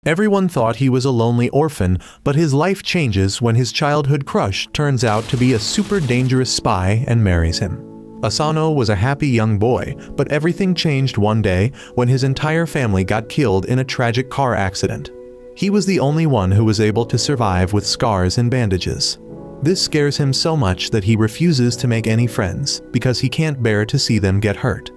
Everyone thought he was a lonely orphan, but his life changes when his childhood crush turns out to be a super dangerous spy and marries him. Asano was a happy young boy, but everything changed one day when his entire family got killed in a tragic car accident. He was the only one who was able to survive with scars and bandages. This scares him so much that he refuses to make any friends, because he can't bear to see them get hurt.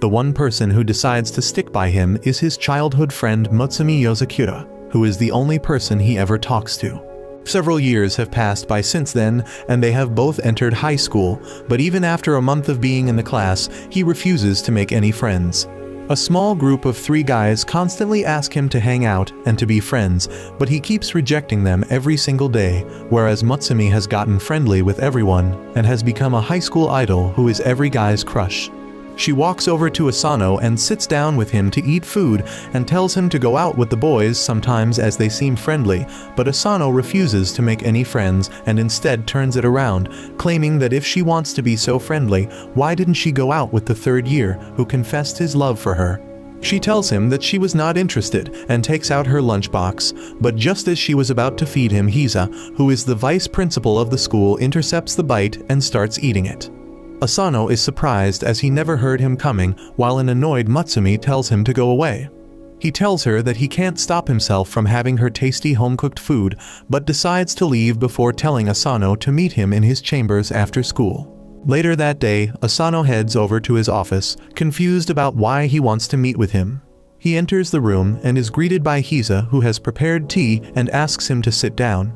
The one person who decides to stick by him is his childhood friend Mutsumi Yosakura, who is the only person he ever talks to. Several years have passed by since then, and they have both entered high school, but even after a month of being in the class, he refuses to make any friends. A small group of 3 guys constantly ask him to hang out and to be friends, but he keeps rejecting them every single day, whereas Mutsumi has gotten friendly with everyone and has become a high school idol who is every guy's crush. She walks over to Asano and sits down with him to eat food and tells him to go out with the boys sometimes as they seem friendly, but Asano refuses to make any friends and instead turns it around, claiming that if she wants to be so friendly, why didn't she go out with the 3rd year who confessed his love for her? She tells him that she was not interested and takes out her lunchbox, but just as she was about to feed him, Hisa, who is the vice principal of the school, intercepts the bite and starts eating it. Asano is surprised as he never heard him coming, while an annoyed Mutsumi tells him to go away. He tells her that he can't stop himself from having her tasty home-cooked food, but decides to leave before telling Asano to meet him in his chambers after school. Later that day, Asano heads over to his office, confused about why he wants to meet with him. He enters the room and is greeted by Hisa, who has prepared tea and asks him to sit down.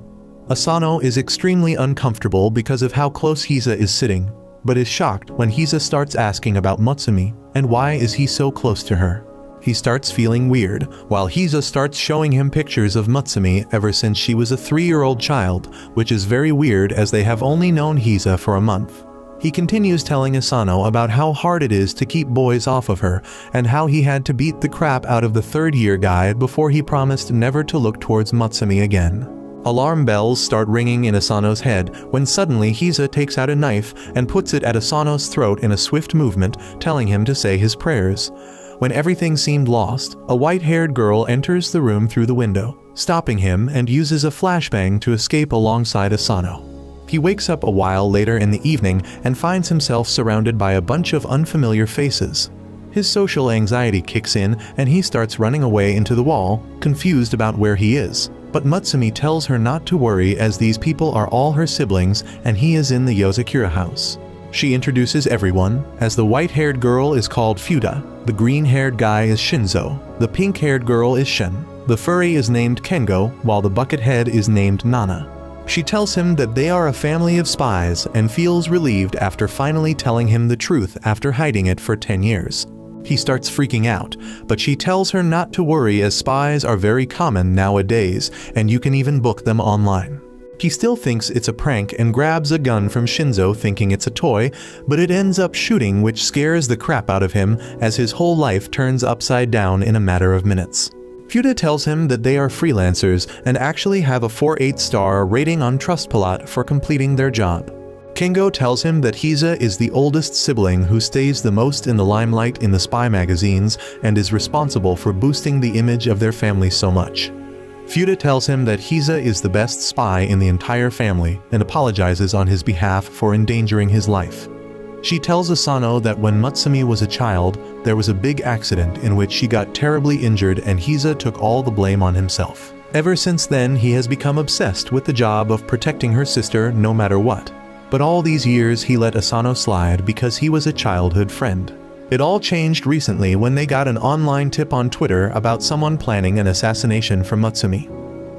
Asano is extremely uncomfortable because of how close Hisa is sitting, but is shocked when Hisa starts asking about Mutsumi and why is he so close to her. He starts feeling weird, while Hisa starts showing him pictures of Mutsumi ever since she was a 3-year-old child, which is very weird as they have only known Hisa for a month. He continues telling Asano about how hard it is to keep boys off of her, and how he had to beat the crap out of the 3rd-year guy before he promised never to look towards Mutsumi again. Alarm bells start ringing in Asano's head when suddenly Hisa takes out a knife and puts it at Asano's throat in a swift movement, telling him to say his prayers. When everything seemed lost, a white-haired girl enters the room through the window, stopping him and uses a flashbang to escape alongside Asano. He wakes up a while later in the evening and finds himself surrounded by a bunch of unfamiliar faces. His social anxiety kicks in and he starts running away into the wall, confused about where he is. But Mutsumi tells her not to worry as these people are all her siblings and he is in the Yosakura house. She introduces everyone, as the white-haired girl is called Fuda, the green-haired guy is Shinzo, the pink-haired girl is Shen, the furry is named Kengo, while the buckethead is named Nana. She tells him that they are a family of spies and feels relieved after finally telling him the truth after hiding it for 10 years. He starts freaking out, but she tells her not to worry as spies are very common nowadays and you can even book them online. He still thinks it's a prank and grabs a gun from Shinzo thinking it's a toy, but it ends up shooting, which scares the crap out of him as his whole life turns upside down in a matter of minutes. Fuda tells him that they are freelancers and actually have a 4.8-star rating on Trustpilot for completing their job. Kengo tells him that Hisa is the oldest sibling who stays the most in the limelight in the spy magazines and is responsible for boosting the image of their family so much. Fuda tells him that Hisa is the best spy in the entire family and apologizes on his behalf for endangering his life. She tells Asano that when Mutsumi was a child, there was a big accident in which she got terribly injured and Hisa took all the blame on himself. Ever since then, he has become obsessed with the job of protecting her sister no matter what. But all these years he let Asano slide because he was a childhood friend. It all changed recently when they got an online tip on Twitter about someone planning an assassination for Mutsumi.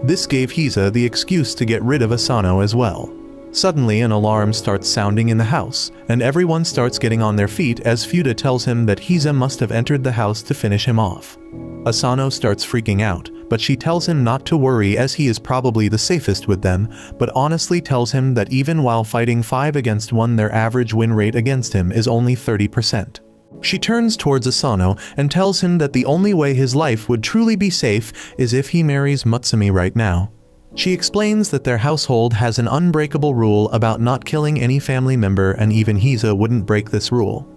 This gave Hisa the excuse to get rid of Asano as well. Suddenly an alarm starts sounding in the house, and everyone starts getting on their feet as Fuda tells him that Hisa must have entered the house to finish him off. Asano starts freaking out, but she tells him not to worry as he is probably the safest with them, but honestly tells him that even while fighting 5 against 1, their average win rate against him is only 30%. She turns towards Asano and tells him that the only way his life would truly be safe is if he marries Mutsumi right now. She explains that their household has an unbreakable rule about not killing any family member and even Hisa wouldn't break this rule.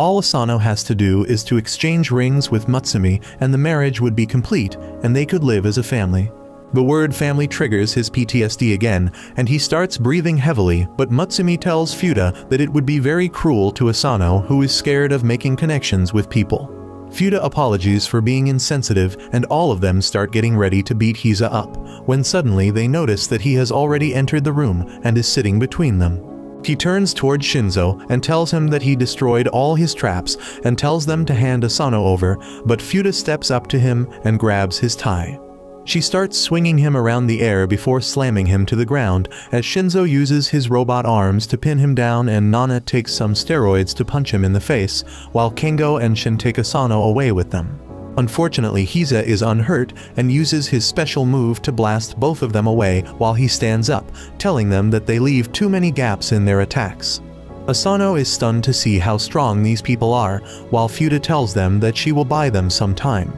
All Asano has to do is to exchange rings with Mutsumi and the marriage would be complete and they could live as a family. The word family triggers his PTSD again, and he starts breathing heavily, but Mutsumi tells Futa that it would be very cruel to Asano, who is scared of making connections with people. Futa apologies for being insensitive, and all of them start getting ready to beat Hiza up, when suddenly they notice that he has already entered the room and is sitting between them. He turns toward Shinzo and tells him that he destroyed all his traps and tells them to hand Asano over, but Futa steps up to him and grabs his tie. She starts swinging him around the air before slamming him to the ground as Shinzo uses his robot arms to pin him down and Nana takes some steroids to punch him in the face, while Kengo and Shin take Asano away with them. Unfortunately, Hiza is unhurt and uses his special move to blast both of them away while he stands up, telling them that they leave too many gaps in their attacks. Asano is stunned to see how strong these people are, while Futa tells them that she will buy them some time.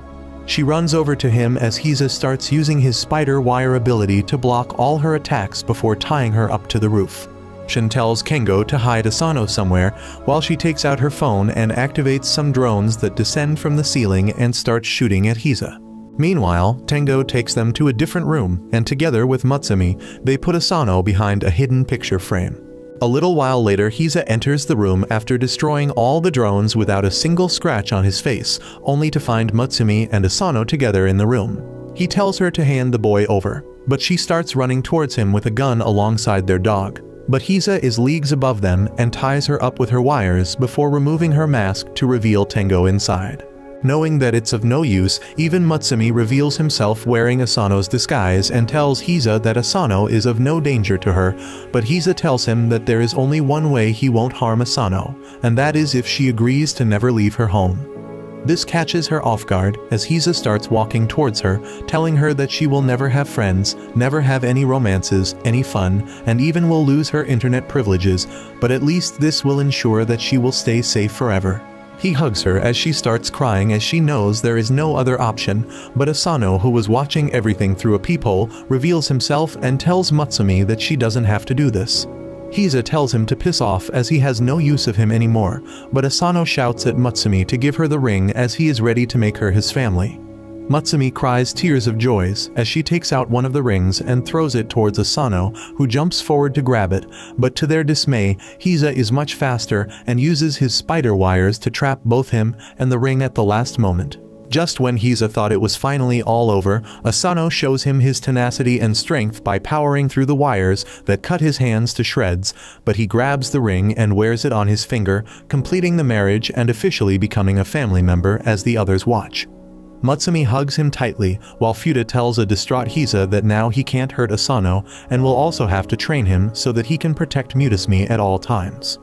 She runs over to him as Hiza starts using his spider wire ability to block all her attacks before tying her up to the roof. Shin tells Kengo to hide Asano somewhere, while she takes out her phone and activates some drones that descend from the ceiling and start shooting at Hiza. Meanwhile, Tengo takes them to a different room, and together with Mutsumi, they put Asano behind a hidden picture frame. A little while later, Hiza enters the room after destroying all the drones without a single scratch on his face, only to find Mutsumi and Asano together in the room. He tells her to hand the boy over, but she starts running towards him with a gun alongside their dog. But Hiza is leagues above them and ties her up with her wires before removing her mask to reveal Tengo inside. Knowing that it's of no use, even Mutsumi reveals himself wearing Asano's disguise and tells Hiza that Asano is of no danger to her, but Hiza tells him that there is only one way he won't harm Asano, and that is if she agrees to never leave her home. This catches her off guard as Hiza starts walking towards her, telling her that she will never have friends, never have any romances, any fun, and even will lose her internet privileges, but at least this will ensure that she will stay safe forever. He hugs her as she starts crying as she knows there is no other option, but Asano, who was watching everything through a peephole, reveals himself and tells Mutsumi that she doesn't have to do this. Hiza tells him to piss off as he has no use of him anymore, but Asano shouts at Mutsumi to give her the ring as he is ready to make her his family. Mutsumi cries tears of joy as she takes out one of the rings and throws it towards Asano, who jumps forward to grab it, but to their dismay, Hiza is much faster and uses his spider wires to trap both him and the ring at the last moment. Just when Hiza thought it was finally all over, Asano shows him his tenacity and strength by powering through the wires that cut his hands to shreds, but he grabs the ring and wears it on his finger, completing the marriage and officially becoming a family member as the others watch. Mutsumi hugs him tightly, while Futa tells a distraught Hiza that now he can't hurt Asano and will also have to train him so that he can protect Mutasumi at all times.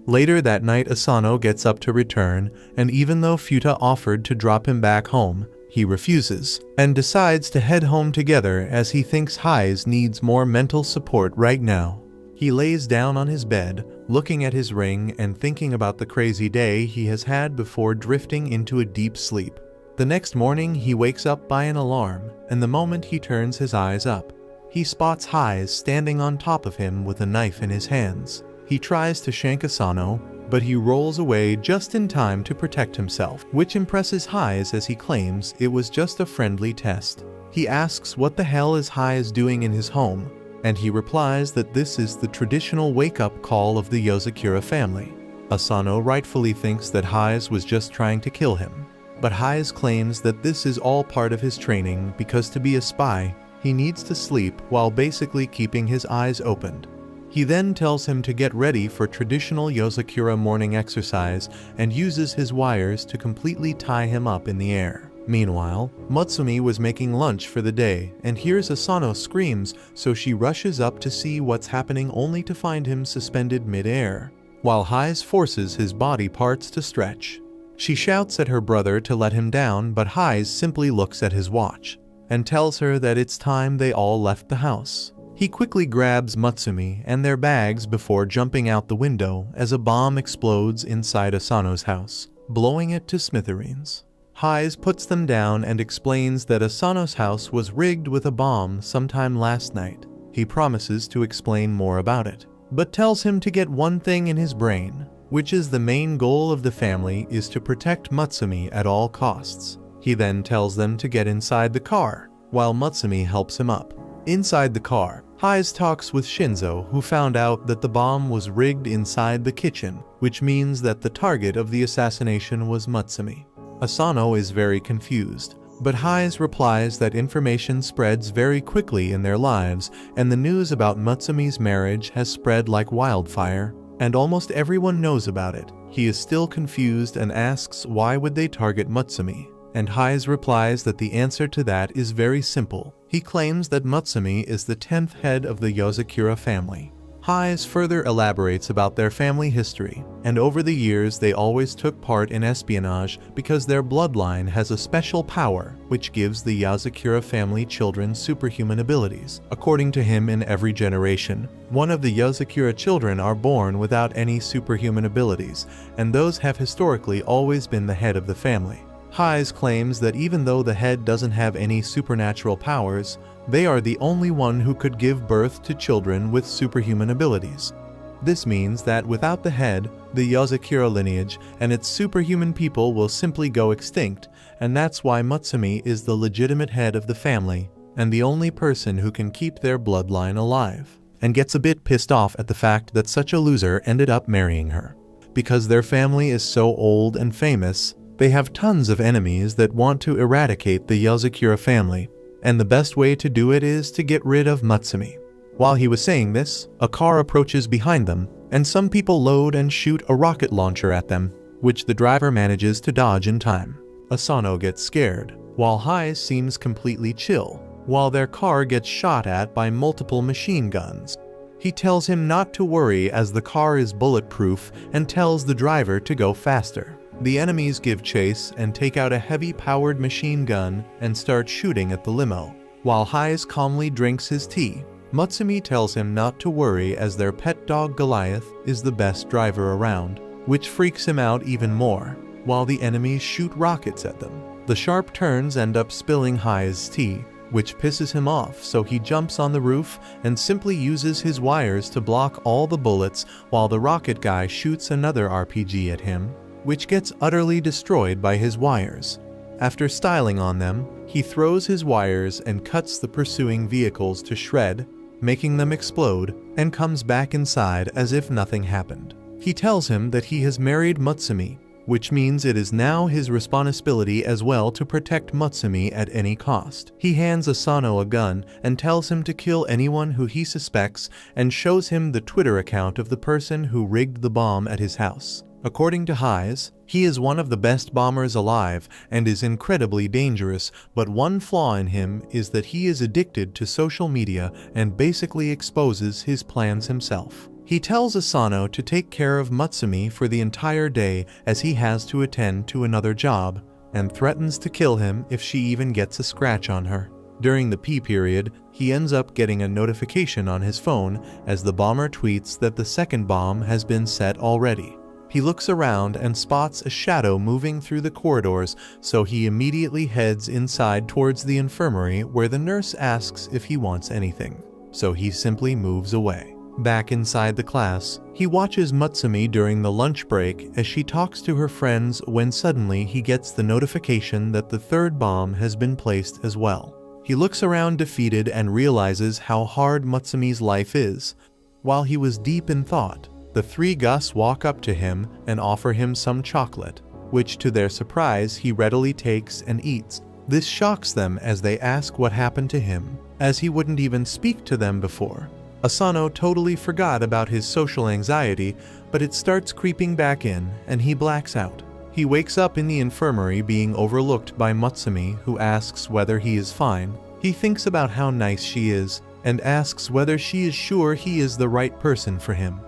Later that night, Asano gets up to return, and even though Futa offered to drop him back home, he refuses, and decides to head home together as he thinks Hize needs more mental support right now. He lays down on his bed, looking at his ring and thinking about the crazy day he has had before drifting into a deep sleep. The next morning, he wakes up by an alarm, and the moment he turns his eyes up, he spots Hize standing on top of him with a knife in his hands. He tries to shank Asano, but he rolls away just in time to protect himself, which impresses Hize as he claims it was just a friendly test. He asks what the hell is Hize doing in his home, and he replies that this is the traditional wake-up call of the Yozakura family. Asano rightfully thinks that Hize was just trying to kill him. But Hize claims that this is all part of his training because to be a spy, he needs to sleep while basically keeping his eyes opened. He then tells him to get ready for traditional Yozakura morning exercise and uses his wires to completely tie him up in the air. Meanwhile, Mutsumi was making lunch for the day and hears Asano screams, so she rushes up to see what's happening only to find him suspended mid-air, while Hize forces his body parts to stretch. She shouts at her brother to let him down, but Hize simply looks at his watch and tells her that it's time they all left the house. He quickly grabs Mutsumi and their bags before jumping out the window as a bomb explodes inside Asano's house, blowing it to smithereens. Hize puts them down and explains that Asano's house was rigged with a bomb sometime last night. He promises to explain more about it, but tells him to get one thing in his brain. which is the main goal of the family is to protect Mutsumi at all costs. He then tells them to get inside the car, while Mutsumi helps him up. Inside the car, Hayes talks with Shinzo, who found out that the bomb was rigged inside the kitchen, which means that the target of the assassination was Mutsumi. Asano is very confused, but Hayes replies that information spreads very quickly in their lives, and the news about Mutsumi's marriage has spread like wildfire, and almost everyone knows about it. He is still confused and asks why would they target Mutsumi, and Hayes replies that the answer to that is very simple. He claims that Mutsumi is the 10th head of the Yozakura family. Hayes further elaborates about their family history, and over the years they always took part in espionage because their bloodline has a special power which gives the Yozakura family children superhuman abilities. According to him, in every generation, one of the Yozakura children are born without any superhuman abilities, and those have historically always been the head of the family. Hayes claims that even though the head doesn't have any supernatural powers, they are the only one who could give birth to children with superhuman abilities. This means that without the head, the Yozakura lineage and its superhuman people will simply go extinct, and that's why Mutsumi is the legitimate head of the family and the only person who can keep their bloodline alive, and gets a bit pissed off at the fact that such a loser ended up marrying her. Because their family is so old and famous, they have tons of enemies that want to eradicate the Yozakura family, and the best way to do it is to get rid of Mutsumi. While he was saying this, a car approaches behind them, and some people load and shoot a rocket launcher at them, which the driver manages to dodge in time. Asano gets scared, while Hayes seems completely chill, while their car gets shot at by multiple machine guns. He tells him not to worry as the car is bulletproof and tells the driver to go faster. The enemies give chase and take out a heavy-powered machine gun and start shooting at the limo. While Hayes calmly drinks his tea, Mutsumi tells him not to worry as their pet dog Goliath is the best driver around, which freaks him out even more, while the enemies shoot rockets at them. The sharp turns end up spilling Hayes' tea, which pisses him off, so he jumps on the roof and simply uses his wires to block all the bullets while the rocket guy shoots another RPG at him, which gets utterly destroyed by his wires. After styling on them, he throws his wires and cuts the pursuing vehicles to shred, making them explode, and comes back inside as if nothing happened. He tells him that he has married Mutsumi, which means it is now his responsibility as well to protect Mutsumi at any cost. He hands Asano a gun and tells him to kill anyone who he suspects and shows him the Twitter account of the person who rigged the bomb at his house. According to Hayes, he is one of the best bombers alive and is incredibly dangerous, but one flaw in him is that he is addicted to social media and basically exposes his plans himself. He tells Asano to take care of Mutsumi for the entire day as he has to attend to another job, and threatens to kill him if she even gets a scratch on her. During the pee period, he ends up getting a notification on his phone as the bomber tweets that the second bomb has been set already. He looks around and spots a shadow moving through the corridors, so he immediately heads inside towards the infirmary where the nurse asks if he wants anything, so he simply moves away. Back inside the class, he watches Mutsumi during the lunch break as she talks to her friends when suddenly he gets the notification that the third bomb has been placed as well. He looks around defeated and realizes how hard Mutsumi's life is. While he was deep in thought, the three Gus walk up to him and offer him some chocolate, which to their surprise he readily takes and eats. This shocks them as they ask what happened to him, as he wouldn't even speak to them before. Asano totally forgot about his social anxiety, but it starts creeping back in and he blacks out. He wakes up in the infirmary being overlooked by Mutsumi, who asks whether he is fine. He thinks about how nice she is and asks whether she is sure he is the right person for him.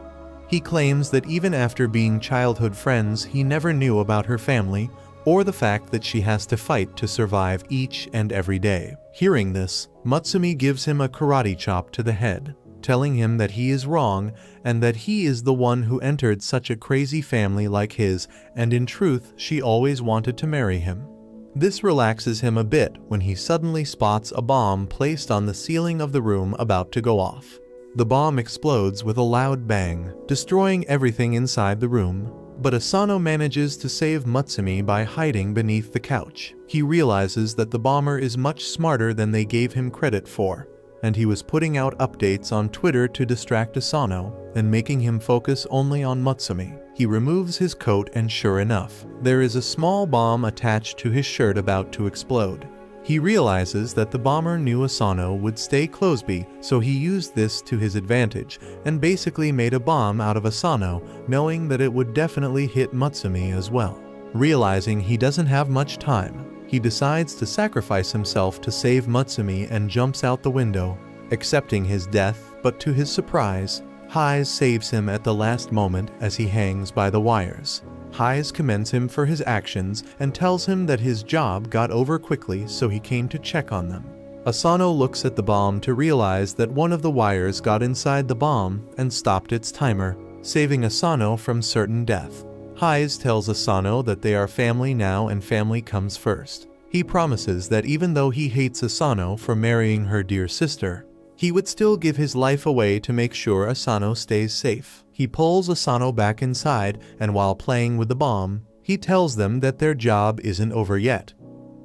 He claims that even after being childhood friends, he never knew about her family or the fact that she has to fight to survive each and every day. Hearing this, Mutsumi gives him a karate chop to the head, telling him that he is wrong and that he is the one who entered such a crazy family like his, and in truth, she always wanted to marry him. This relaxes him a bit when he suddenly spots a bomb placed on the ceiling of the room about to go off. The bomb explodes with a loud bang, destroying everything inside the room. But Asano manages to save Mutsumi by hiding beneath the couch. He realizes that the bomber is much smarter than they gave him credit for, and he was putting out updates on Twitter to distract Asano and making him focus only on Mutsumi. He removes his coat and sure enough, there is a small bomb attached to his shirt about to explode. He realizes that the bomber knew Asano would stay Closeby, so he used this to his advantage and basically made a bomb out of Asano, knowing that it would definitely hit Mutsumi as well. Realizing he doesn't have much time, he decides to sacrifice himself to save Mutsumi and jumps out the window, accepting his death, but to his surprise, Hayes saves him at the last moment as he hangs by the wires. Hayes commends him for his actions and tells him that his job got over quickly, so he came to check on them. Asano looks at the bomb to realize that one of the wires got inside the bomb and stopped its timer, saving Asano from certain death. Hayes tells Asano that they are family now and family comes first. He promises that even though he hates Asano for marrying her dear sister, he would still give his life away to make sure Asano stays safe. He pulls Asano back inside, and while playing with the bomb, he tells them that their job isn't over yet.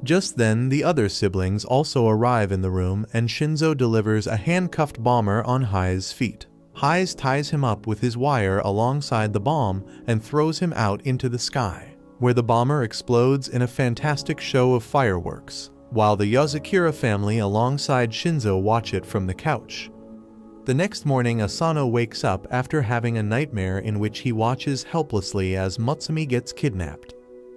Just then, the other siblings also arrive in the room and Shinzo delivers a handcuffed bomber on Hayes' feet. Hayes ties him up with his wire alongside the bomb and throws him out into the sky, where the bomber explodes in a fantastic show of fireworks, while the Yozakura family alongside Shinzo watch it from the couch. The next morning, Asano wakes up after having a nightmare in which he watches helplessly as Mutsumi gets kidnapped.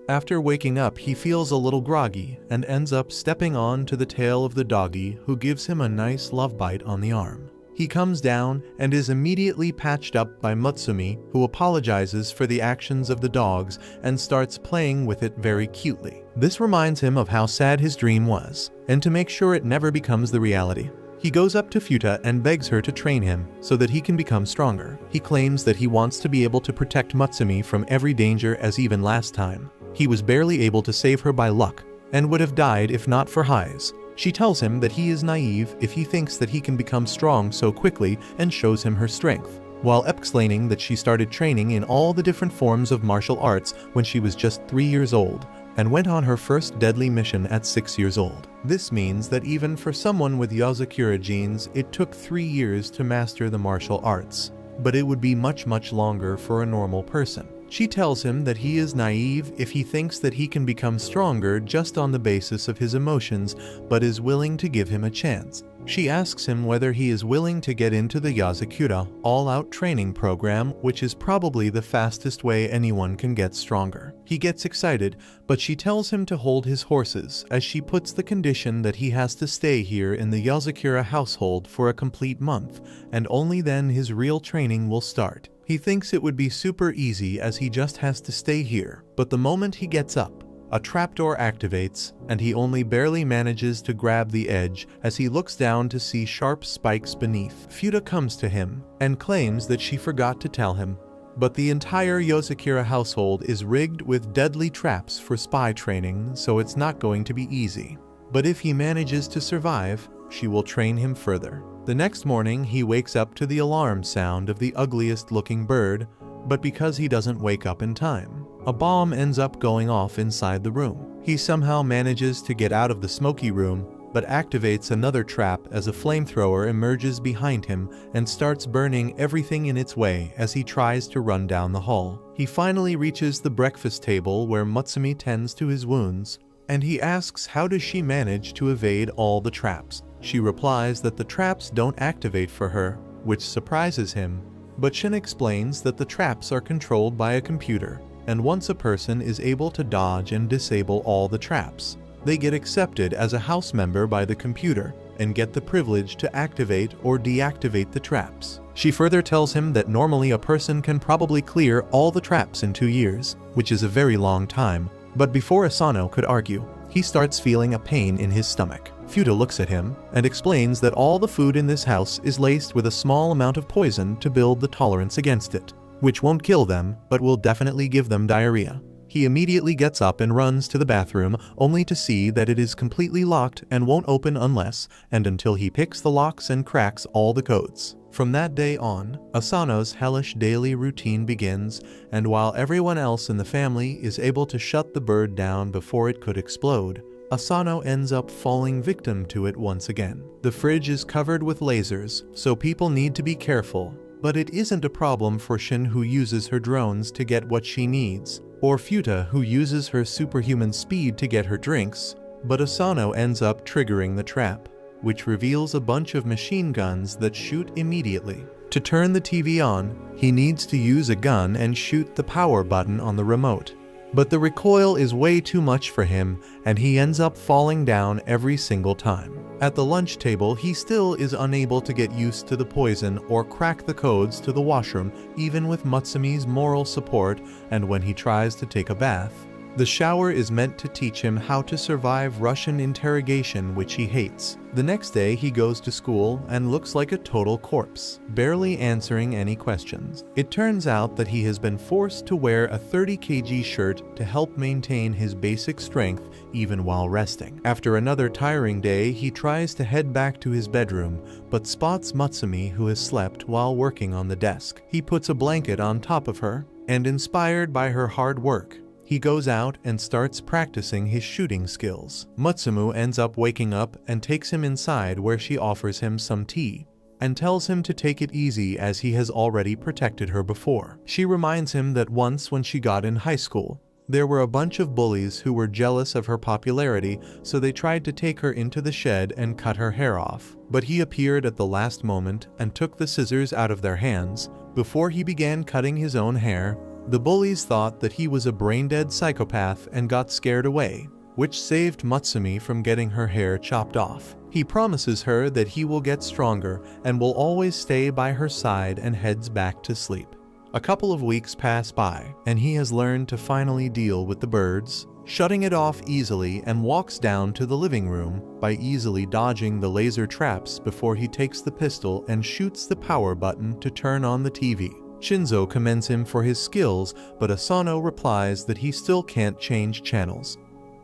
After waking up, he feels a little groggy and ends up stepping on to the tail of the doggy, who gives him a nice love bite on the arm. He comes down and is immediately patched up by Mutsumi, who apologizes for the actions of the dogs and starts playing with it very cutely. This reminds him of how sad his dream was, and to make sure it never becomes the reality, he goes up to Futa and begs her to train him so that he can become stronger. He claims that he wants to be able to protect Mutsumi from every danger, as even last time he was barely able to save her by luck and would have died if not for Hayes. She tells him that he is naive if he thinks that he can become strong so quickly and shows him her strength, while explaining that she started training in all the different forms of martial arts when she was just 3 years old and went on her first deadly mission at 6 years old. This means that even for someone with Yozakura genes, it took 3 years to master the martial arts, but it would be much longer for a normal person. She tells him that he is naive if he thinks that he can become stronger just on the basis of his emotions, but is willing to give him a chance. She asks him whether he is willing to get into the Yozakura all-out training program, which is probably the fastest way anyone can get stronger. He gets excited, but she tells him to hold his horses, as she puts the condition that he has to stay here in the Yozakura household for a complete month, and only then his real training will start. He thinks it would be super easy as he just has to stay here, but the moment he gets up, a trapdoor activates, and he only barely manages to grab the edge as he looks down to see sharp spikes beneath. Futa comes to him and claims that she forgot to tell him, but the entire Yozakura household is rigged with deadly traps for spy training, so it's not going to be easy. But if he manages to survive, she will train him further. The next morning, he wakes up to the alarm sound of the ugliest looking bird, but because he doesn't wake up in time, a bomb ends up going off inside the room. He somehow manages to get out of the smoky room, but activates another trap as a flamethrower emerges behind him and starts burning everything in its way as he tries to run down the hall. He finally reaches the breakfast table where Mutsumi tends to his wounds, and he asks how does she manage to evade all the traps. She replies that the traps don't activate for her, which surprises him, but Shin explains that the traps are controlled by a computer, and once a person is able to dodge and disable all the traps, they get accepted as a house member by the computer and get the privilege to activate or deactivate the traps. She further tells him that normally a person can probably clear all the traps in 2 years, which is a very long time, but before Asano could argue, he starts feeling a pain in his stomach. Futa looks at him and explains that all the food in this house is laced with a small amount of poison to build the tolerance against it, which won't kill them, but will definitely give them diarrhea. He immediately gets up and runs to the bathroom, only to see that it is completely locked and won't open unless and until he picks the locks and cracks all the codes. From that day on, Asano's hellish daily routine begins, and while everyone else in the family is able to shut the bird down before it could explode, Asano ends up falling victim to it once again. The fridge is covered with lasers, so people need to be careful, but it isn't a problem for Shin, who uses her drones to get what she needs, or Futa, who uses her superhuman speed to get her drinks, but Asano ends up triggering the trap, which reveals a bunch of machine guns that shoot immediately. To turn the TV on, he needs to use a gun and shoot the power button on the remote. But the recoil is way too much for him, and he ends up falling down every single time. At the lunch table, he still is unable to get used to the poison or crack the codes to the washroom, even with Mutsumi's moral support, and when he tries to take a bath. The shower is meant to teach him how to survive Russian interrogation, which he hates. The next day he goes to school and looks like a total corpse, barely answering any questions. It turns out that he has been forced to wear a 30 kg shirt to help maintain his basic strength even while resting. After another tiring day, he tries to head back to his bedroom, but spots Mutsumi, who has slept while working on the desk. He puts a blanket on top of her, and inspired by her hard work, he goes out and starts practicing his shooting skills. Mutsumu ends up waking up and takes him inside, where she offers him some tea and tells him to take it easy as he has already protected her before. She reminds him that once when she got in high school, there were a bunch of bullies who were jealous of her popularity, so they tried to take her into the shed and cut her hair off. But he appeared at the last moment and took the scissors out of their hands. Before he began cutting his own hair, the bullies thought that he was a brain-dead psychopath and got scared away, which saved Mutsumi from getting her hair chopped off. He promises her that he will get stronger and will always stay by her side, and heads back to sleep. A couple of weeks pass by, and he has learned to finally deal with the birds, shutting it off easily, and walks down to the living room by easily dodging the laser traps before he takes the pistol and shoots the power button to turn on the TV. Shinzo commends him for his skills, but Asano replies that he still can't change channels.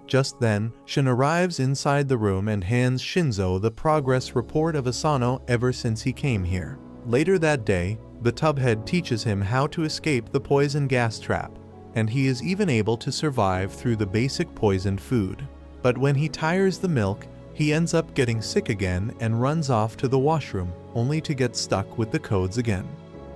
Just then, Shin arrives inside the room and hands Shinzo the progress report of Asano ever since he came here. Later that day, the tubhead teaches him how to escape the poison gas trap, and he is even able to survive through the basic poisoned food. But when he tires the milk, he ends up getting sick again and runs off to the washroom, only to get stuck with the codes again.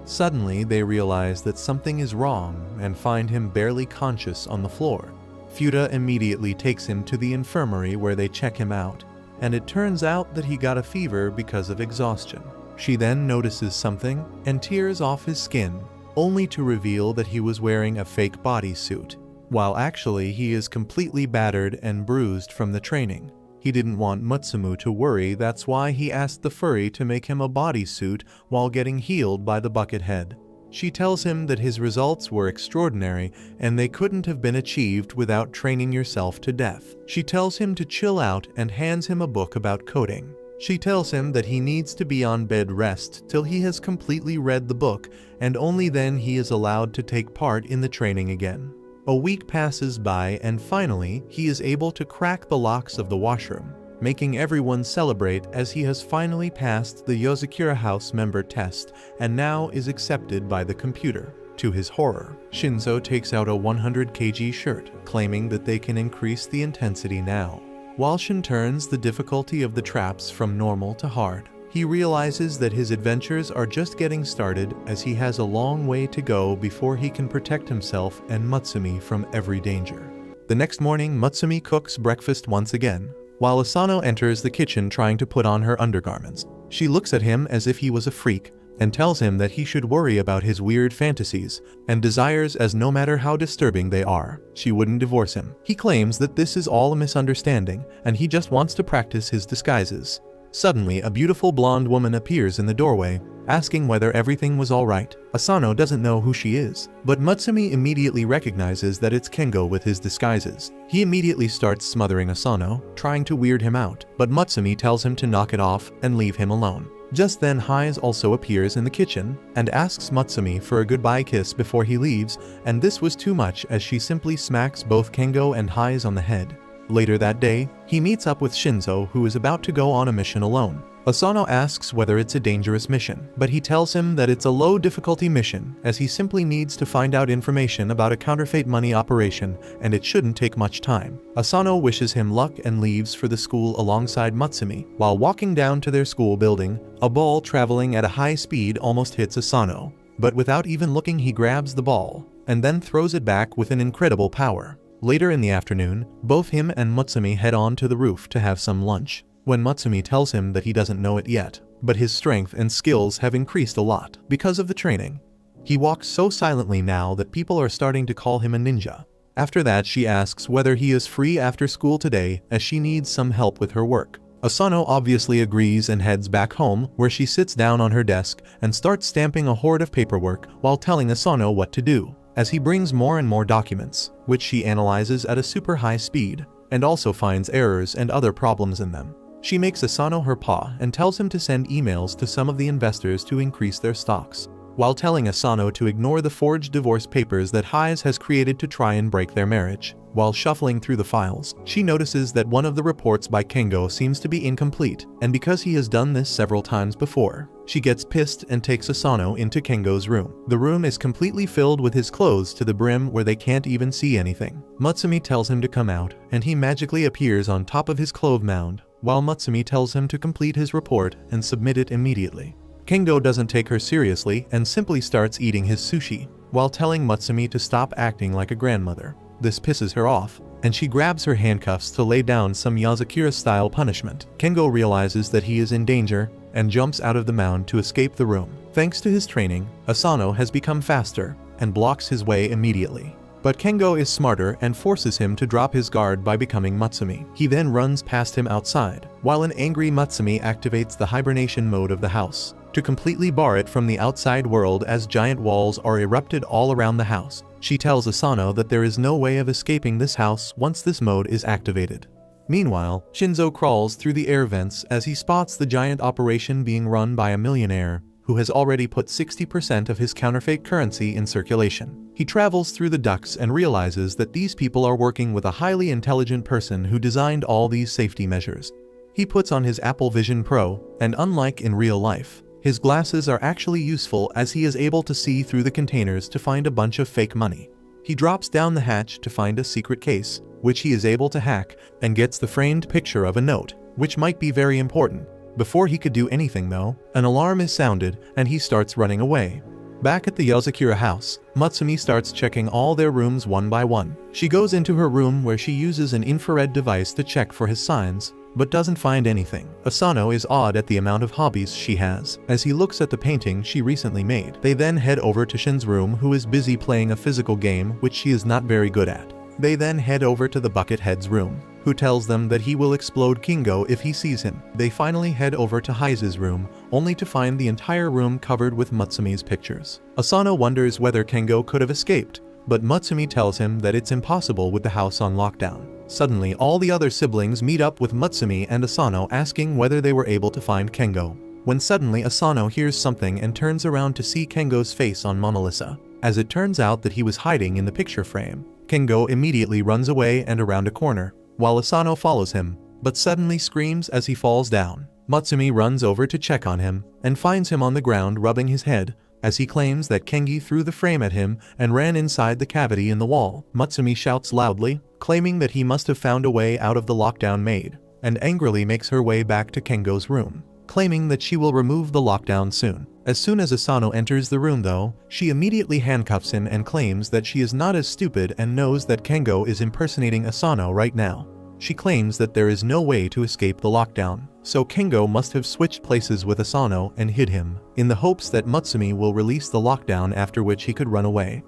Suddenly, they realize that something is wrong and find him barely conscious on the floor. Futa immediately takes him to the infirmary, where they check him out, and it turns out that he got a fever because of exhaustion. She then notices something and tears off his skin, only to reveal that he was wearing a fake bodysuit, while actually he is completely battered and bruised from the training. He didn't want Mutsumu to worry, that's why he asked the furry to make him a bodysuit while getting healed by the Buckethead. She tells him that his results were extraordinary and they couldn't have been achieved without training yourself to death. She tells him to chill out and hands him a book about coding. She tells him that he needs to be on bed rest till he has completely read the book, and only then he is allowed to take part in the training again. A week passes by, and finally, he is able to crack the locks of the washroom, making everyone celebrate as he has finally passed the Yozakura House member test and now is accepted by the computer. To his horror, Shinzo takes out a 100 kg shirt, claiming that they can increase the intensity now. While Shin turns the difficulty of the traps from normal to hard, he realizes that his adventures are just getting started, as he has a long way to go before he can protect himself and Mutsumi from every danger. The next morning, Mutsumi cooks breakfast once again, while Asano enters the kitchen trying to put on her undergarments. She looks at him as if he was a freak, and tells him that he should worry about his weird fantasies and desires, as no matter how disturbing they are, she wouldn't divorce him. He claims that this is all a misunderstanding, and he just wants to practice his disguises. Suddenly, a beautiful blonde woman appears in the doorway, asking whether everything was alright. Asano doesn't know who she is, but Mutsumi immediately recognizes that it's Kengo with his disguises. He immediately starts smothering Asano, trying to weird him out, but Mutsumi tells him to knock it off and leave him alone. Just then, Haiz also appears in the kitchen and asks Mutsumi for a goodbye kiss before he leaves, and this was too much as she simply smacks both Kengo and Haiz on the head. Later that day, he meets up with Shinzo, who is about to go on a mission alone. Asano asks whether it's a dangerous mission, but he tells him that it's a low difficulty mission as he simply needs to find out information about a counterfeit money operation and it shouldn't take much time. Asano wishes him luck and leaves for the school alongside Mutsumi. While walking down to their school building, a ball traveling at a high speed almost hits Asano, but without even looking he grabs the ball and then throws it back with an incredible power. Later in the afternoon, both him and Mutsumi head on to the roof to have some lunch. When Mutsumi tells him that he doesn't know it yet, but his strength and skills have increased a lot because of the training. He walks so silently now that people are starting to call him a ninja. After that, she asks whether he is free after school today as she needs some help with her work. Asano obviously agrees and heads back home, where she sits down on her desk and starts stamping a horde of paperwork while telling Asano what to do, as he brings more and more documents, which she analyzes at a super high speed, and also finds errors and other problems in them. She makes Asano her paw and tells him to send emails to some of the investors to increase their stocks, while telling Asano to ignore the forged divorce papers that Hayes has created to try and break their marriage. While shuffling through the files, she notices that one of the reports by Kengo seems to be incomplete, and because he has done this several times before, she gets pissed and takes Asano into Kengo's room. The room is completely filled with his clothes to the brim where they can't even see anything. Mutsumi tells him to come out, and he magically appears on top of his clothes mound, while Mutsumi tells him to complete his report and submit it immediately. Kengo doesn't take her seriously and simply starts eating his sushi, while telling Mutsumi to stop acting like a grandmother. This pisses her off, and she grabs her handcuffs to lay down some Yazakira-style punishment. Kengo realizes that he is in danger and jumps out of the mound to escape the room. Thanks to his training, Asano has become faster and blocks his way immediately. But Kengo is smarter and forces him to drop his guard by becoming Mutsumi. He then runs past him outside, while an angry Mutsumi activates the hibernation mode of the house to completely bar it from the outside world as giant walls are erupted all around the house. She tells Asano that there is no way of escaping this house once this mode is activated. Meanwhile, Shinzo crawls through the air vents as he spots the giant operation being run by a millionaire who has already put 60% of his counterfeit currency in circulation. He travels through the ducts and realizes that these people are working with a highly intelligent person who designed all these safety measures. He puts on his Apple Vision Pro, and unlike in real life, his glasses are actually useful as he is able to see through the containers to find a bunch of fake money. He drops down the hatch to find a secret case, which he is able to hack, and gets the framed picture of a note, which might be very important. Before he could do anything though, an alarm is sounded and he starts running away. Back at the Yazakira house, Mutsumi starts checking all their rooms one by one. She goes into her room where she uses an infrared device to check for his signs, but doesn't find anything. Asano is awed at the amount of hobbies she has, as he looks at the painting she recently made. They then head over to Shin's room, who is busy playing a physical game which she is not very good at. They then head over to the Buckethead's room, who tells them that he will explode Kingo if he sees him. They finally head over to Heise's room, only to find the entire room covered with Mutsumi's pictures. Asano wonders whether Kengo could have escaped, but Mutsumi tells him that it's impossible with the house on lockdown. Suddenly, all the other siblings meet up with Mutsumi and Asano, asking whether they were able to find Kengo. When suddenly Asano hears something and turns around to see Kengo's face on Mona Lisa. As it turns out that he was hiding in the picture frame, Kengo immediately runs away and around a corner, while Asano follows him, but suddenly screams as he falls down. Mutsumi runs over to check on him, and finds him on the ground rubbing his head, as he claims that Kengi threw the frame at him and ran inside the cavity in the wall. Mutsumi shouts loudly, claiming that he must have found a way out of the lockdown made, and angrily makes her way back to Kengo's room, claiming that she will remove the lockdown soon. As soon as Asano enters the room though, she immediately handcuffs him and claims that she is not as stupid and knows that Kengo is impersonating Asano right now. She claims that there is no way to escape the lockdown, so Kengo must have switched places with Asano and hid him, in the hopes that Mutsumi will release the lockdown, after which he could run away.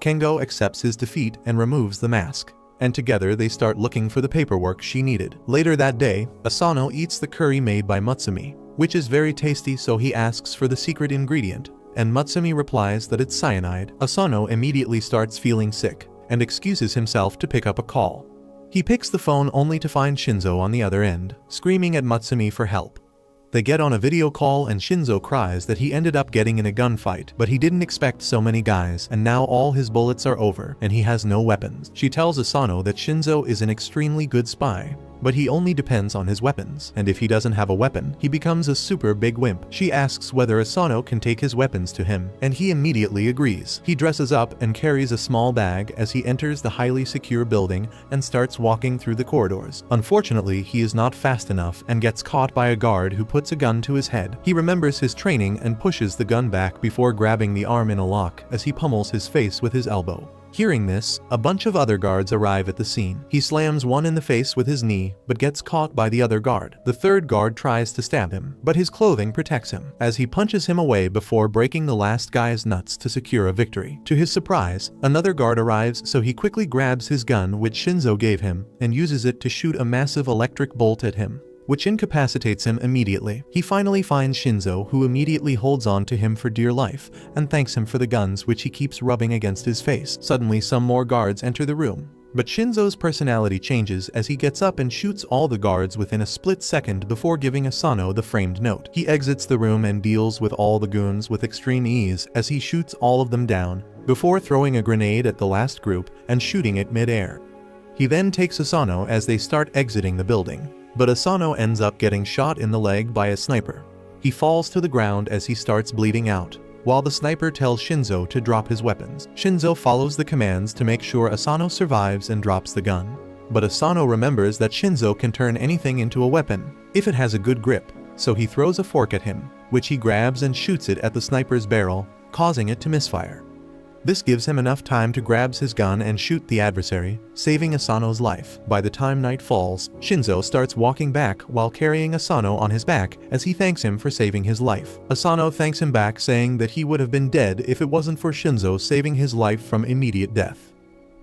Kengo accepts his defeat and removes the mask, and together they start looking for the paperwork she needed. Later that day, Asano eats the curry made by Mutsumi, which is very tasty, so he asks for the secret ingredient, and Mutsumi replies that it's cyanide. Asano immediately starts feeling sick, and excuses himself to pick up a call. He picks the phone only to find Shinzo on the other end, screaming at Mutsumi for help. They get on a video call and Shinzo cries that he ended up getting in a gunfight, but he didn't expect so many guys, and now all his bullets are over and he has no weapons. She tells Asano that Shinzo is an extremely good spy, but he only depends on his weapons, and if he doesn't have a weapon, he becomes a super big wimp. She asks whether Asano can take his weapons to him, and he immediately agrees. He dresses up and carries a small bag as he enters the highly secure building and starts walking through the corridors. Unfortunately, he is not fast enough and gets caught by a guard who puts a gun to his head. He remembers his training and pushes the gun back before grabbing the arm in a lock as he pummels his face with his elbow. Hearing this, a bunch of other guards arrive at the scene. He slams one in the face with his knee, but gets caught by the other guard. The third guard tries to stab him, but his clothing protects him, as he punches him away before breaking the last guy's nuts to secure a victory. To his surprise, another guard arrives, so he quickly grabs his gun which Shinzo gave him, and uses it to shoot a massive electric bolt at him, which incapacitates him immediately. He finally finds Shinzo, who immediately holds on to him for dear life, and thanks him for the guns which he keeps rubbing against his face. Suddenly some more guards enter the room, but Shinzo's personality changes as he gets up and shoots all the guards within a split second before giving Asano the framed note. He exits the room and deals with all the goons with extreme ease as he shoots all of them down, before throwing a grenade at the last group and shooting it mid-air. He then takes Asano as they start exiting the building, but Asano ends up getting shot in the leg by a sniper. He falls to the ground as he starts bleeding out, while the sniper tells Shinzo to drop his weapons. Shinzo follows the commands to make sure Asano survives and drops the gun. But Asano remembers that Shinzo can turn anything into a weapon, if it has a good grip, so he throws a fork at him, which he grabs and shoots it at the sniper's barrel, causing it to misfire. This gives him enough time to grab his gun and shoot the adversary, saving Asano's life. By the time night falls, Shinzo starts walking back while carrying Asano on his back as he thanks him for saving his life. Asano thanks him back, saying that he would have been dead if it wasn't for Shinzo saving his life from immediate death.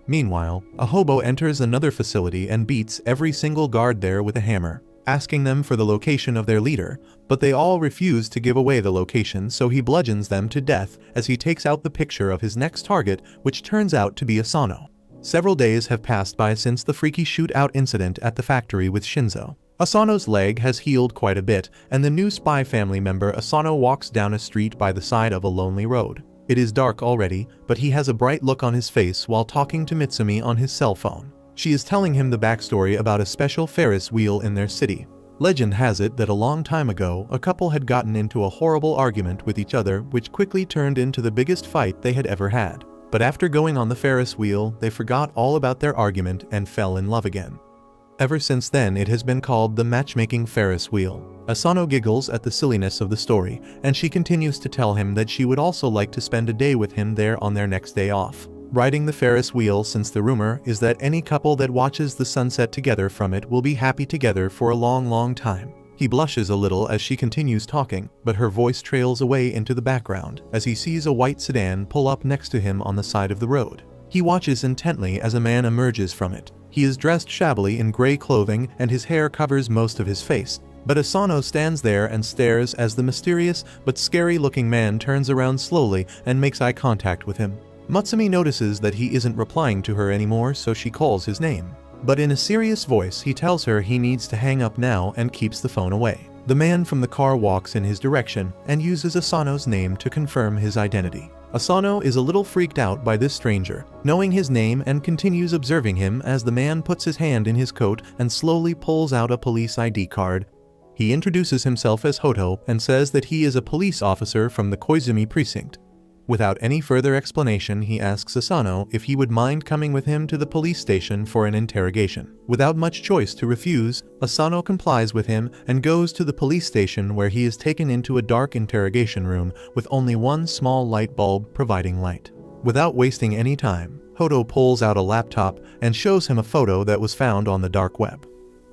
Meanwhile, a hobo enters another facility and beats every single guard there with a hammer, asking them for the location of their leader, but they all refuse to give away the location, so he bludgeons them to death as he takes out the picture of his next target, which turns out to be Asano. Several days have passed by since the freaky shootout incident at the factory with Shinzo. Asano's leg has healed quite a bit, and the new spy family member Asano walks down a street by the side of a lonely road. It is dark already, but he has a bright look on his face while talking to Mitsumi on his cell phone. She is telling him the backstory about a special Ferris wheel in their city. Legend has it that a long time ago, a couple had gotten into a horrible argument with each other which quickly turned into the biggest fight they had ever had. But after going on the Ferris wheel, they forgot all about their argument and fell in love again. Ever since then, it has been called the matchmaking Ferris wheel. Asano giggles at the silliness of the story, and she continues to tell him that she would also like to spend a day with him there on their next day off, riding the Ferris wheel, since the rumor is that any couple that watches the sunset together from it will be happy together for a long time. He blushes a little as she continues talking, but her voice trails away into the background as he sees a white sedan pull up next to him on the side of the road. He watches intently as a man emerges from it. He is dressed shabbily in gray clothing and his hair covers most of his face, but Asano stands there and stares as the mysterious but scary-looking man turns around slowly and makes eye contact with him. Mutsumi notices that he isn't replying to her anymore, so she calls his name. But in a serious voice, he tells her he needs to hang up now and keeps the phone away. The man from the car walks in his direction and uses Asano's name to confirm his identity. Asano is a little freaked out by this stranger, knowing his name, and continues observing him as the man puts his hand in his coat and slowly pulls out a police ID card. He introduces himself as Hoto and says that he is a police officer from the Koizumi precinct. Without any further explanation, he asks Asano if he would mind coming with him to the police station for an interrogation. Without much choice to refuse, Asano complies with him and goes to the police station, where he is taken into a dark interrogation room with only one small light bulb providing light. Without wasting any time, Hoto pulls out a laptop and shows him a photo that was found on the dark web.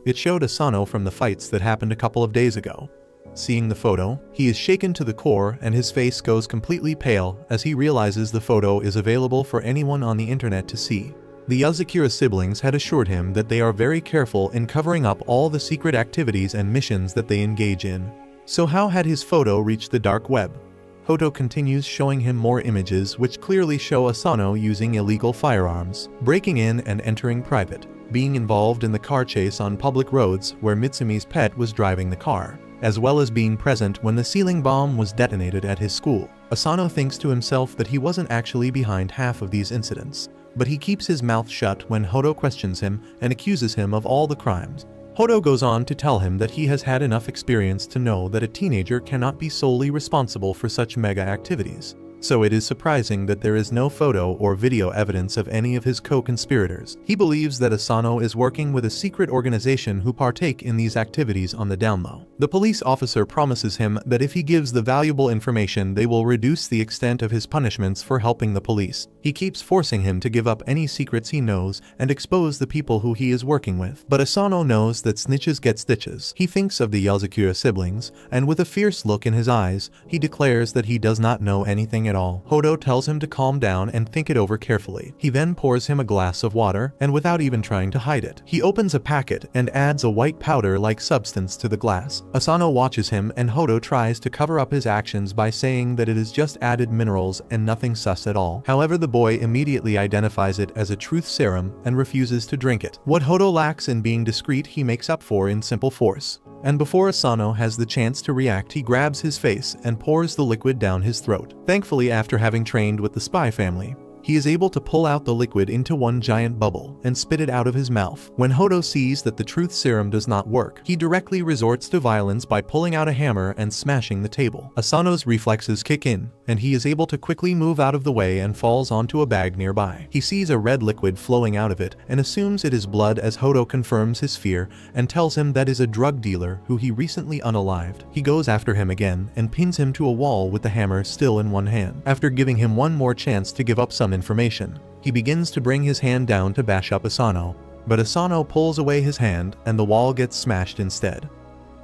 It showed Asano from the fights that happened a couple of days ago. Seeing the photo, he is shaken to the core and his face goes completely pale as he realizes the photo is available for anyone on the internet to see. The Yuzakura siblings had assured him that they are very careful in covering up all the secret activities and missions that they engage in. So how had his photo reached the dark web? Hoto continues showing him more images which clearly show Asano using illegal firearms, breaking in and entering private, being involved in the car chase on public roads where Mitsumi's pet was driving the car, as well as being present when the ceiling bomb was detonated at his school. Asano thinks to himself that he wasn't actually behind half of these incidents, but he keeps his mouth shut when Hoto questions him and accuses him of all the crimes. Hodo goes on to tell him that he has had enough experience to know that a teenager cannot be solely responsible for such mega activities. So it is surprising that there is no photo or video evidence of any of his co-conspirators. He believes that Asano is working with a secret organization who partake in these activities on the down low. The police officer promises him that if he gives the valuable information, they will reduce the extent of his punishments for helping the police. He keeps forcing him to give up any secrets he knows and expose the people who he is working with. But Asano knows that snitches get stitches. He thinks of the Yozakura siblings, and with a fierce look in his eyes, he declares that he does not know anything at all. Hodo tells him to calm down and think it over carefully. He then pours him a glass of water, and without even trying to hide it, he opens a packet and adds a white powder-like substance to the glass. Asano watches him, and Hodo tries to cover up his actions by saying that it is just added minerals and nothing sus at all. However, the boy immediately identifies it as a truth serum and refuses to drink it. What Hodo lacks in being discreet, he makes up for in simple force. And before Asano has the chance to react, he grabs his face and pours the liquid down his throat. Thankfully, after having trained with the spy family, he is able to pull out the liquid into one giant bubble and spit it out of his mouth. When Hodo sees that the truth serum does not work, he directly resorts to violence by pulling out a hammer and smashing the table. Asano's reflexes kick in, and he is able to quickly move out of the way and falls onto a bag nearby. He sees a red liquid flowing out of it and assumes it is blood as Hodo confirms his fear and tells him that is a drug dealer who he recently unalived. He goes after him again and pins him to a wall with the hammer still in one hand. After giving him one more chance to give up some information, he begins to bring his hand down to bash up Asano, but Asano pulls away his hand and the wall gets smashed instead.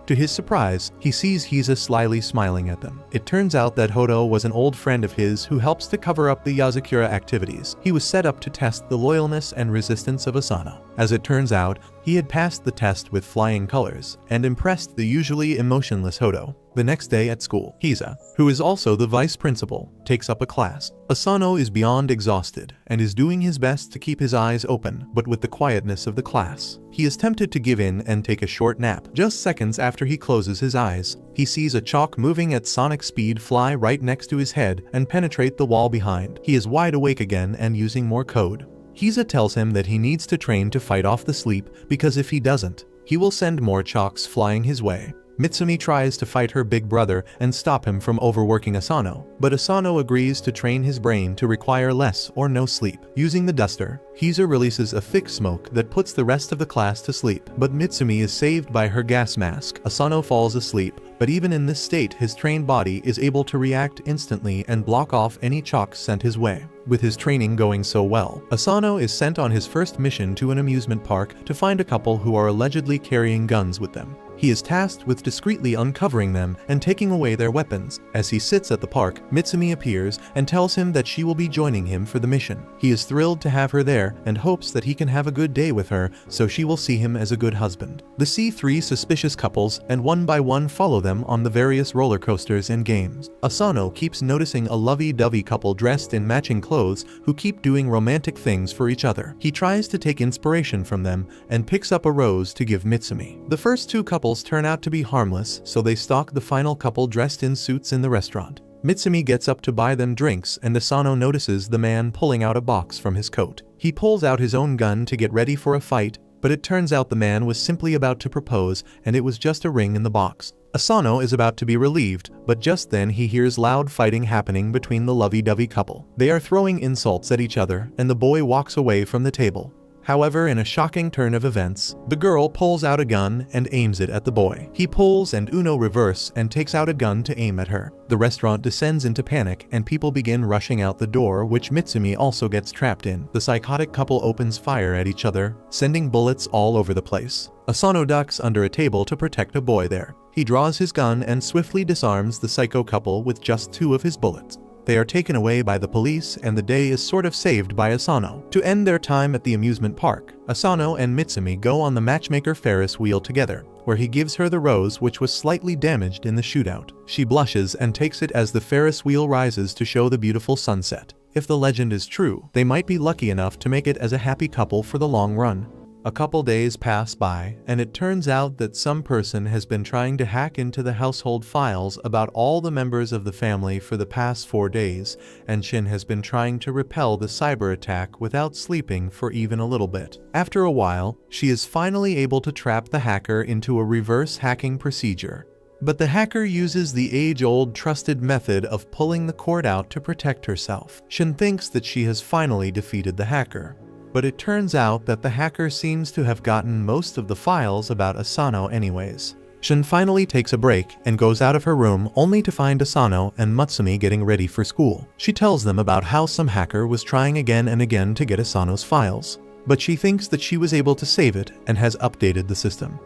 To his surprise, he sees Hiza slyly smiling at them. It turns out that Hodo was an old friend of his who helps to cover up the Yozakura activities. He was set up to test the loyalness and resistance of Asano. As it turns out, he had passed the test with flying colors and impressed the usually emotionless Hodo. The next day at school, Hiza, who is also the vice principal, takes up a class. Asano is beyond exhausted and is doing his best to keep his eyes open, but with the quietness of the class, he is tempted to give in and take a short nap. Just seconds after he closes his eyes, he sees a chalk moving at sonic speed fly right next to his head and penetrate the wall behind. He is wide awake again and using more code. Hiza tells him that he needs to train to fight off the sleep because if he doesn't, he will send more chalks flying his way. Mitsumi tries to fight her big brother and stop him from overworking Asano, but Asano agrees to train his brain to require less or no sleep. Using the duster, Hiza releases a thick smoke that puts the rest of the class to sleep, but Mitsumi is saved by her gas mask. Asano falls asleep, but even in this state, his trained body is able to react instantly and block off any chalks sent his way. With his training going so well, Asano is sent on his first mission to an amusement park to find a couple who are allegedly carrying guns with them. He is tasked with discreetly uncovering them and taking away their weapons. As he sits at the park, Mitsumi appears and tells him that she will be joining him for the mission. He is thrilled to have her there and hopes that he can have a good day with her so she will see him as a good husband. They see three suspicious couples and one by one follow them on the various roller coasters and games. Asano keeps noticing a lovey-dovey couple dressed in matching clothes who keep doing romantic things for each other. He tries to take inspiration from them and picks up a rose to give Mitsumi. The first two couples turn out to be harmless, so they stalk the final couple dressed in suits in the restaurant. Mitsumi gets up to buy them drinks and Asano notices the man pulling out a box from his coat. He pulls out his own gun to get ready for a fight, but it turns out the man was simply about to propose and it was just a ring in the box. Asano is about to be relieved, but just then he hears loud fighting happening between the lovey-dovey couple. They are throwing insults at each other and the boy walks away from the table. However, in a shocking turn of events, the girl pulls out a gun and aims it at the boy. He pulls and Uno reverse and takes out a gun to aim at her. The restaurant descends into panic and people begin rushing out the door, which Mitsumi also gets trapped in. The psychotic couple opens fire at each other, sending bullets all over the place. Asano ducks under a table to protect a boy there. He draws his gun and swiftly disarms the psycho couple with just 2 of his bullets. They are taken away by the police and the day is sort of saved by Asano. To end their time at the amusement park, Asano and Mitsumi go on the matchmaker Ferris wheel together, where he gives her the rose which was slightly damaged in the shootout. She blushes and takes it as the Ferris wheel rises to show the beautiful sunset. If the legend is true, they might be lucky enough to make it as a happy couple for the long run. A couple days pass by, and it turns out that some person has been trying to hack into the household files about all the members of the family for the past 4 days, and Shin has been trying to repel the cyber attack without sleeping for even a little bit. After a while, she is finally able to trap the hacker into a reverse hacking procedure. But the hacker uses the age-old trusted method of pulling the cord out to protect herself. Shin thinks that she has finally defeated the hacker. But it turns out that the hacker seems to have gotten most of the files about Asano anyways. Shin finally takes a break and goes out of her room only to find Asano and Mutsumi getting ready for school. She tells them about how some hacker was trying again and again to get Asano's files, but she thinks that she was able to save it and has updated the system.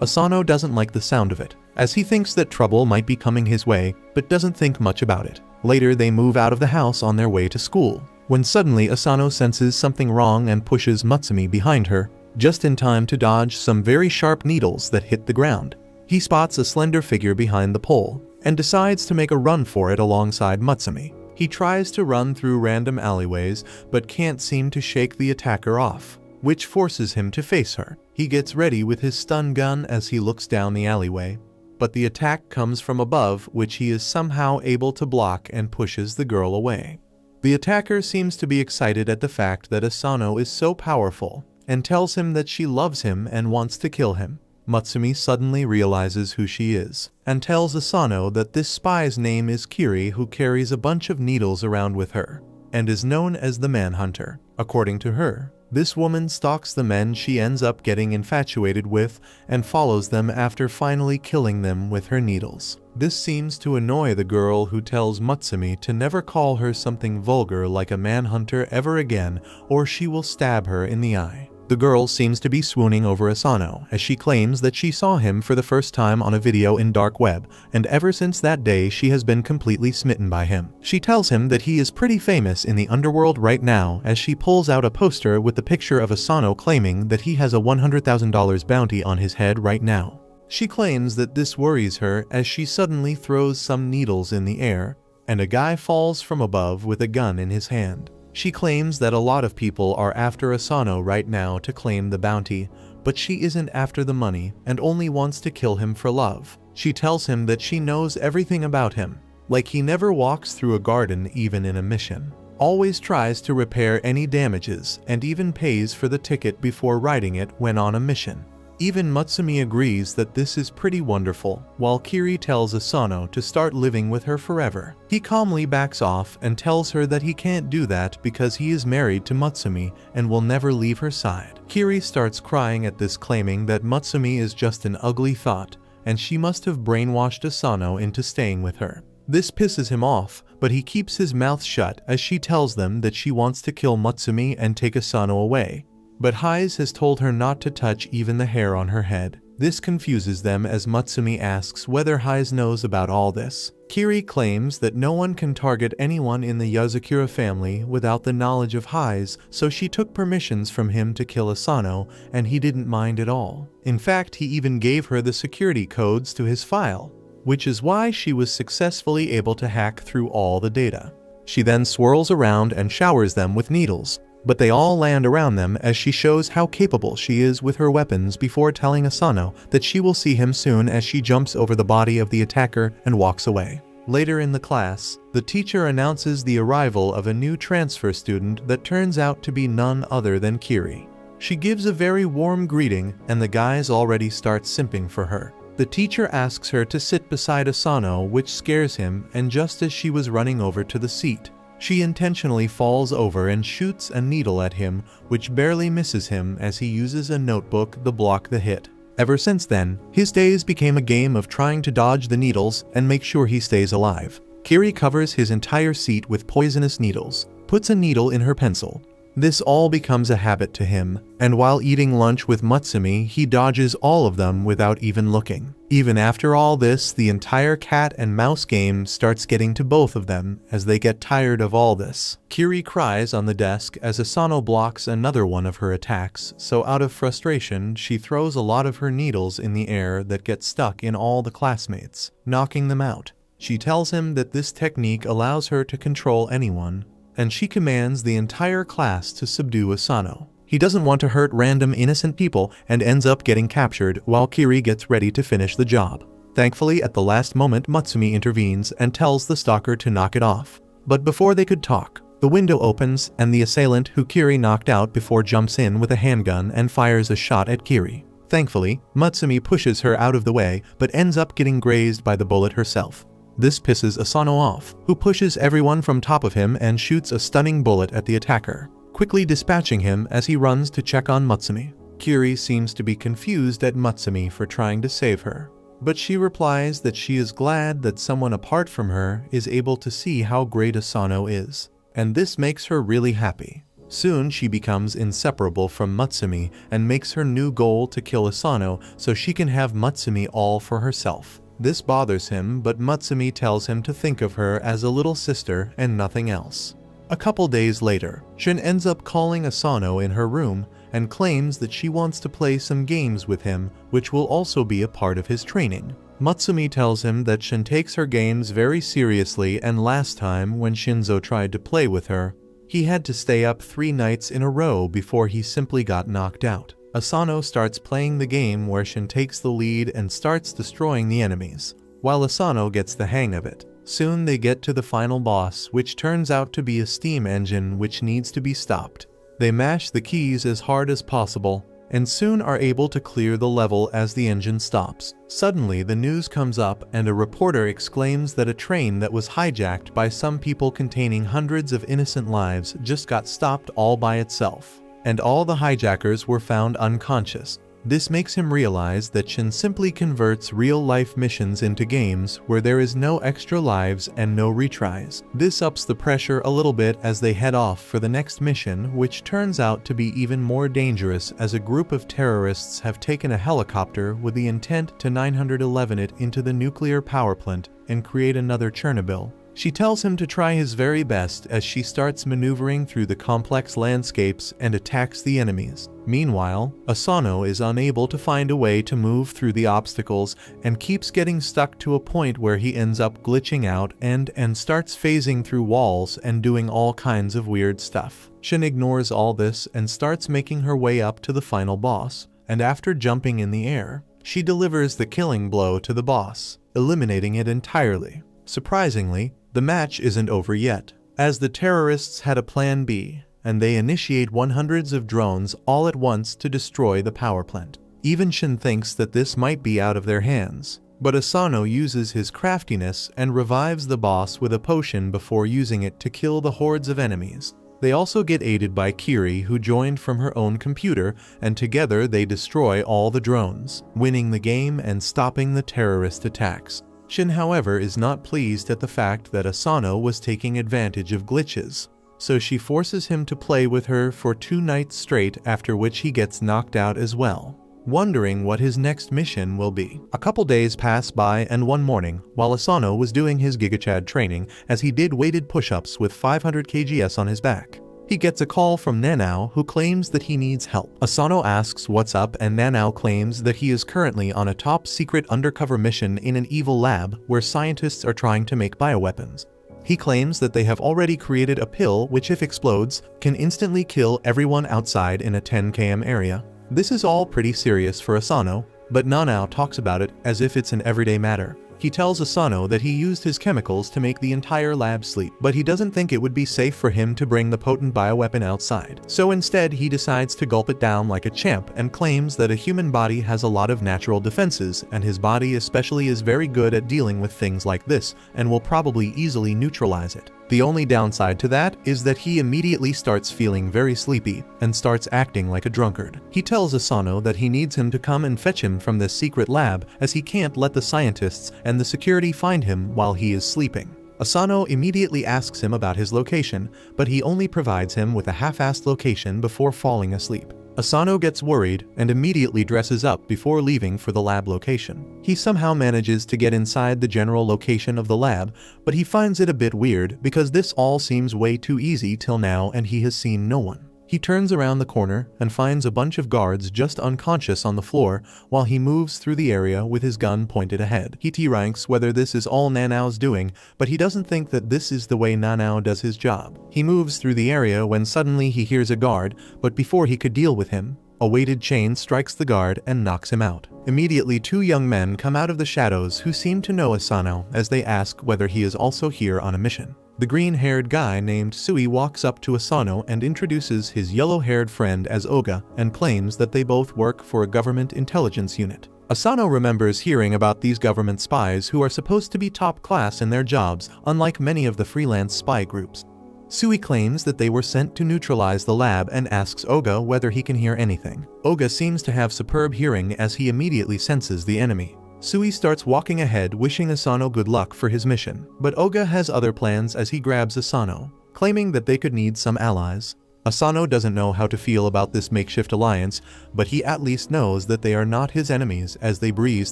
Asano doesn't like the sound of it, as he thinks that trouble might be coming his way, but doesn't think much about it. Later they move out of the house on their way to school, when suddenly Asano senses something wrong and pushes Mutsumi behind her, just in time to dodge some very sharp needles that hit the ground. He spots a slender figure behind the pole, and decides to make a run for it alongside Mutsumi. He tries to run through random alleyways, but can't seem to shake the attacker off, which forces him to face her. He gets ready with his stun gun as he looks down the alleyway, but the attack comes from above, which he is somehow able to block and pushes the girl away. The attacker seems to be excited at the fact that Asano is so powerful, and tells him that she loves him and wants to kill him. Mutsumi suddenly realizes who she is, and tells Asano that this spy's name is Kiri, who carries a bunch of needles around with her, and is known as the Manhunter. According to her, this woman stalks the men she ends up getting infatuated with and follows them after finally killing them with her needles. This seems to annoy the girl, who tells Mutsumi to never call her something vulgar like a manhunter ever again, or she will stab her in the eye. The girl seems to be swooning over Asano, as she claims that she saw him for the first time on a video in dark web, and ever since that day she has been completely smitten by him. She tells him that he is pretty famous in the underworld right now, as she pulls out a poster with the picture of Asano claiming that he has a $100,000 bounty on his head right now. She claims that this worries her as she suddenly throws some needles in the air, and a guy falls from above with a gun in his hand. She claims that a lot of people are after Asano right now to claim the bounty, but she isn't after the money and only wants to kill him for love. She tells him that she knows everything about him, like he never walks through a garden even in a mission, always tries to repair any damages, and even pays for the ticket before riding it when on a mission. Even Mutsumi agrees that this is pretty wonderful, while Kiri tells Asano to start living with her forever. He calmly backs off and tells her that he can't do that because he is married to Mutsumi and will never leave her side. Kiri starts crying at this, claiming that Mutsumi is just an ugly thought, and she must have brainwashed Asano into staying with her. This pisses him off, but he keeps his mouth shut as she tells them that she wants to kill Mutsumi and take Asano away. But Hise has told her not to touch even the hair on her head. This confuses them as Mutsumi asks whether Hise knows about all this. Kiri claims that no one can target anyone in the Yuzakura family without the knowledge of Hise, so she took permissions from him to kill Asano, and he didn't mind at all. In fact, he even gave her the security codes to his file, which is why she was successfully able to hack through all the data. She then swirls around and showers them with needles, but they all land around them as she shows how capable she is with her weapons before telling Asano that she will see him soon as she jumps over the body of the attacker and walks away. Later in the class, the teacher announces the arrival of a new transfer student that turns out to be none other than Kiri. She gives a very warm greeting, and the guys already start simping for her. The teacher asks her to sit beside Asano, which scares him, and just as she was running over to the seat, she intentionally falls over and shoots a needle at him, which barely misses him as he uses a notebook to block the hit. Ever since then, his days became a game of trying to dodge the needles and make sure he stays alive. Kiri covers his entire seat with poisonous needles, puts a needle in her pencil. This all becomes a habit to him, and while eating lunch with Mutsumi, he dodges all of them without even looking. Even after all this, the entire cat and mouse game starts getting to both of them as they get tired of all this. Kiri cries on the desk as Asano blocks another one of her attacks, so out of frustration, she throws a lot of her needles in the air that get stuck in all the classmates, knocking them out. She tells him that this technique allows her to control anyone, and she commands the entire class to subdue Asano. He doesn't want to hurt random innocent people and ends up getting captured while Kiri gets ready to finish the job. Thankfully, at the last moment, Matsumi intervenes and tells the stalker to knock it off. But before they could talk, the window opens and the assailant who Kiri knocked out before jumps in with a handgun and fires a shot at Kiri. Thankfully, Matsumi pushes her out of the way but ends up getting grazed by the bullet herself. This pisses Asano off, who pushes everyone from top of him and shoots a stunning bullet at the attacker, quickly dispatching him as he runs to check on Matsumi. Kiri seems to be confused at Matsumi for trying to save her, but she replies that she is glad that someone apart from her is able to see how great Asano is, and this makes her really happy. Soon she becomes inseparable from Matsumi and makes her new goal to kill Asano so she can have Matsumi all for herself. This bothers him, but Matsumi tells him to think of her as a little sister and nothing else. A couple days later, Shin ends up calling Asano in her room and claims that she wants to play some games with him, which will also be a part of his training. Matsumi tells him that Shin takes her games very seriously, and last time when Shinzo tried to play with her, he had to stay up 3 nights in a row before he simply got knocked out. Asano starts playing the game where Shin takes the lead and starts destroying the enemies, while Asano gets the hang of it. Soon they get to the final boss, which turns out to be a steam engine which needs to be stopped. They mash the keys as hard as possible, and soon are able to clear the level as the engine stops. Suddenly the news comes up and a reporter exclaims that a train that was hijacked by some people containing hundreds of innocent lives just got stopped all by itself, and all the hijackers were found unconscious. This makes him realize that Shin simply converts real-life missions into games where there is no extra lives and no retries. This ups the pressure a little bit as they head off for the next mission, which turns out to be even more dangerous as a group of terrorists have taken a helicopter with the intent to 911 it into the nuclear power plant and create another Chernobyl. She tells him to try his very best as she starts maneuvering through the complex landscapes and attacks the enemies. Meanwhile, Asano is unable to find a way to move through the obstacles and keeps getting stuck to a point where he ends up glitching out and starts phasing through walls and doing all kinds of weird stuff. Shin ignores all this and starts making her way up to the final boss, and after jumping in the air, she delivers the killing blow to the boss, eliminating it entirely. Surprisingly, the match isn't over yet, as the terrorists had a plan B, and they initiate hundreds of drones all at once to destroy the power plant. Even Shin thinks that this might be out of their hands, but Asano uses his craftiness and revives the boss with a potion before using it to kill the hordes of enemies. They also get aided by Kiri, who joined from her own computer, and together they destroy all the drones, winning the game and stopping the terrorist attacks. Shin, however, is not pleased at the fact that Asano was taking advantage of glitches, so she forces him to play with her for 2 nights straight, after which he gets knocked out as well, wondering what his next mission will be. A couple days pass by, and one morning, while Asano was doing his GigaChad training as he did weighted push-ups with 500 kgs on his back, he gets a call from Nanao, who claims that he needs help. Asano asks what's up, and Nanao claims that he is currently on a top-secret undercover mission in an evil lab where scientists are trying to make bioweapons. He claims that they have already created a pill which, if explodes, can instantly kill everyone outside in a 10 km area. This is all pretty serious for Asano, but Nanao talks about it as if it's an everyday matter. He tells Asano that he used his chemicals to make the entire lab sleep, but he doesn't think it would be safe for him to bring the potent bioweapon outside. So instead, he decides to gulp it down like a champ and claims that a human body has a lot of natural defenses, and his body especially is very good at dealing with things like this and will probably easily neutralize it. The only downside to that is that he immediately starts feeling very sleepy and starts acting like a drunkard. He tells Asano that he needs him to come and fetch him from this secret lab, as he can't let the scientists and the security find him while he is sleeping. Asano immediately asks him about his location, but he only provides him with a half-assed location before falling asleep. Asano gets worried and immediately dresses up before leaving for the lab location. He somehow manages to get inside the general location of the lab, but he finds it a bit weird because this all seems way too easy till now and he has seen no one. He turns around the corner and finds a bunch of guards just unconscious on the floor while he moves through the area with his gun pointed ahead. He T-ranks whether this is all Nanao's doing, but he doesn't think that this is the way Nanao does his job. He moves through the area when suddenly he hears a guard, but before he could deal with him, a weighted chain strikes the guard and knocks him out. Immediately, two young men come out of the shadows who seem to know Asano as they ask whether he is also here on a mission. The green-haired guy named Sui walks up to Asano and introduces his yellow-haired friend as Oga and claims that they both work for a government intelligence unit. Asano remembers hearing about these government spies who are supposed to be top class in their jobs, unlike many of the freelance spy groups. Sui claims that they were sent to neutralize the lab and asks Oga whether he can hear anything. Oga seems to have superb hearing as he immediately senses the enemy. Sui starts walking ahead wishing Asano good luck for his mission, but Oga has other plans as he grabs Asano, claiming that they could need some allies. Asano doesn't know how to feel about this makeshift alliance, but he at least knows that they are not his enemies as they breeze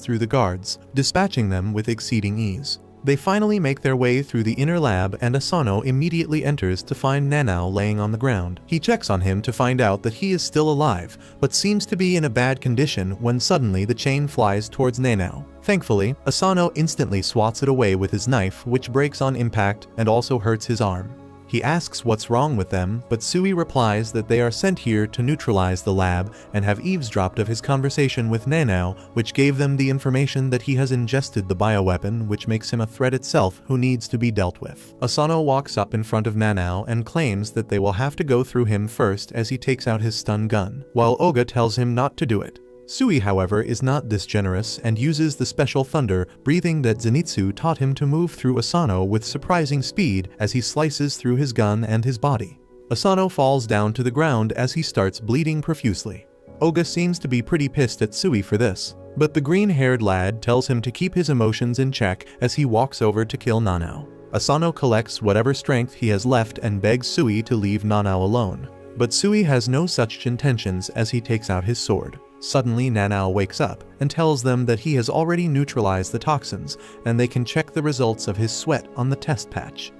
through the guards, dispatching them with exceeding ease. They finally make their way through the inner lab and Asano immediately enters to find Nanao laying on the ground. He checks on him to find out that he is still alive, but seems to be in a bad condition when suddenly the chain flies towards Nanao. Thankfully, Asano instantly swats it away with his knife, which breaks on impact and also hurts his arm. He asks what's wrong with them, but Sui replies that they are sent here to neutralize the lab and have eavesdropped of his conversation with Nanao, which gave them the information that he has ingested the bioweapon, which makes him a threat itself who needs to be dealt with. Asano walks up in front of Nanao and claims that they will have to go through him first as he takes out his stun gun, while Oga tells him not to do it. Sui, however, is not this generous and uses the special thunder breathing that Zenitsu taught him to move through Asano with surprising speed as he slices through his gun and his body. Asano falls down to the ground as he starts bleeding profusely. Oga seems to be pretty pissed at Sui for this, but the green-haired lad tells him to keep his emotions in check as he walks over to kill Nanao. Asano collects whatever strength he has left and begs Sui to leave Nanao alone, but Sui has no such intentions as he takes out his sword. Suddenly, Nanao wakes up and tells them that he has already neutralized the toxins and they can check the results of his sweat on the test patch.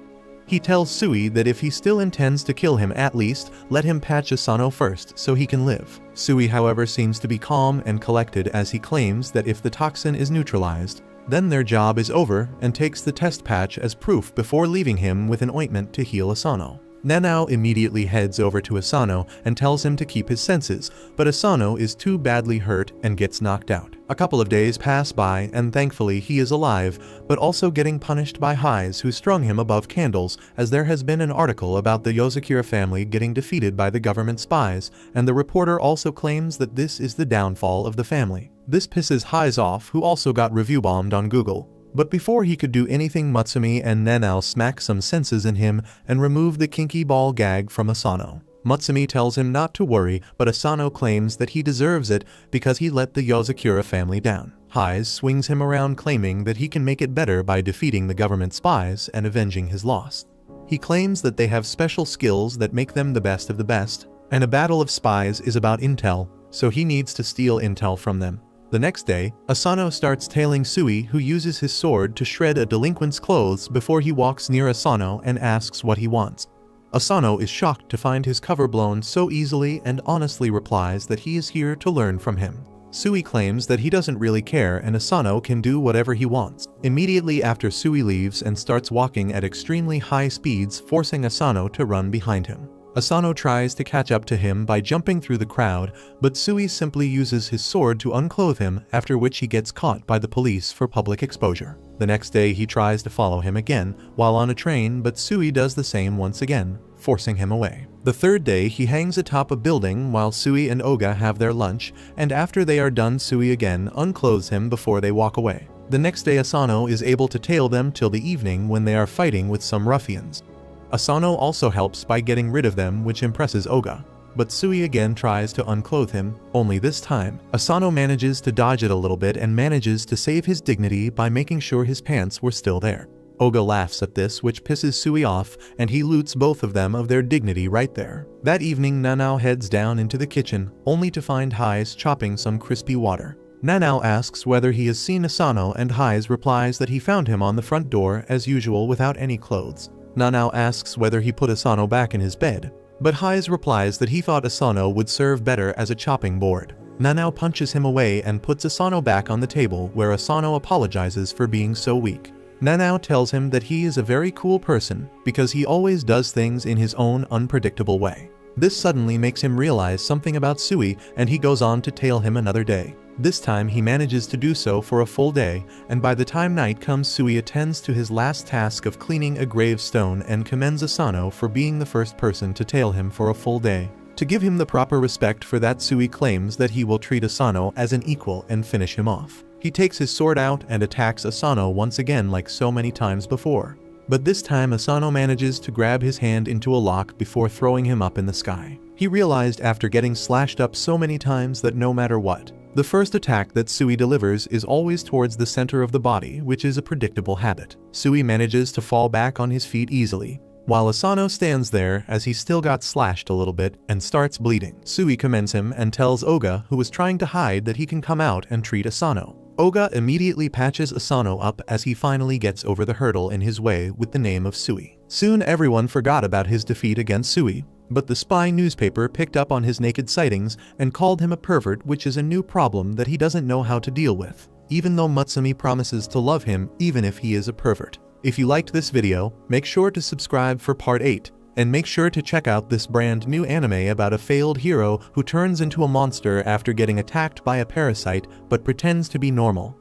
He tells Sui that if he still intends to kill him, at least let him patch Asano first so he can live. Sui, however, seems to be calm and collected as he claims that if the toxin is neutralized, then their job is over and takes the test patch as proof before leaving him with an ointment to heal Asano. Nanao immediately heads over to Asano and tells him to keep his senses, but Asano is too badly hurt and gets knocked out. A couple of days pass by and thankfully he is alive, but also getting punished by Highs who strung him above candles as there has been an article about the Yozakura family getting defeated by the government spies, and the reporter also claims that this is the downfall of the family. This pisses Highs off, who also got review bombed on Google. But before he could do anything, Mutsumi and Nanao smack some senses in him and remove the kinky ball gag from Asano. Mutsumi tells him not to worry, but Asano claims that he deserves it because he let the Yozakura family down. Highs swings him around claiming that he can make it better by defeating the government spies and avenging his loss. He claims that they have special skills that make them the best of the best, and a battle of spies is about intel, so he needs to steal intel from them. The next day, Asano starts tailing Sui, who uses his sword to shred a delinquent's clothes before he walks near Asano and asks what he wants. Asano is shocked to find his cover blown so easily and honestly replies that he is here to learn from him. Sui claims that he doesn't really care and Asano can do whatever he wants. Immediately after, Sui leaves and starts walking at extremely high speeds, forcing Asano to run behind him. Asano tries to catch up to him by jumping through the crowd, but Sui simply uses his sword to unclothe him, after which he gets caught by the police for public exposure. The next day he tries to follow him again while on a train, but Sui does the same once again, forcing him away. The third day he hangs atop a building while Sui and Oga have their lunch, and after they are done Sui again unclothes him before they walk away. The next day Asano is able to tail them till the evening when they are fighting with some ruffians. Asano also helps by getting rid of them, which impresses Oga, but Sui again tries to unclothe him, only this time Asano manages to dodge it a little bit and manages to save his dignity by making sure his pants were still there. Oga laughs at this, which pisses Sui off, and he loots both of them of their dignity right there. That evening Nanao heads down into the kitchen, only to find Highs chopping some crispy water. Nanao asks whether he has seen Asano and Highs replies that he found him on the front door as usual without any clothes. Nanao asks whether he put Asano back in his bed, But Hayes replies that he thought Asano would serve better as a chopping board. Nanao punches him away and puts Asano back on the table, where Asano apologizes for being so weak. Nanao tells him that he is a very cool person because he always does things in his own unpredictable way. This suddenly makes him realize something about Sui, and he goes on to tail him another day. This time he manages to do so for a full day, and by the time night comes, Sui attends to his last task of cleaning a gravestone and commends Asano for being the first person to tail him for a full day. To give him the proper respect for that, Sui claims that he will treat Asano as an equal and finish him off. He takes his sword out and attacks Asano once again like so many times before. But this time Asano manages to grab his hand into a lock before throwing him up in the sky. He realized after getting slashed up so many times that no matter what, the first attack that Sui delivers is always towards the center of the body, which is a predictable habit. Sui manages to fall back on his feet easily, while Asano stands there as he still got slashed a little bit and starts bleeding. Sui commends him and tells Oga, who was trying to hide, that he can come out and treat Asano. Oga immediately patches Asano up as he finally gets over the hurdle in his way with the name of Sui. Soon everyone forgot about his defeat against Sui, but the spy newspaper picked up on his naked sightings and called him a pervert, which is a new problem that he doesn't know how to deal with, even though Mutsumi promises to love him even if he is a pervert. If you liked this video, make sure to subscribe for part 8. And make sure to check out this brand new anime about a failed hero who turns into a monster after getting attacked by a parasite but pretends to be normal.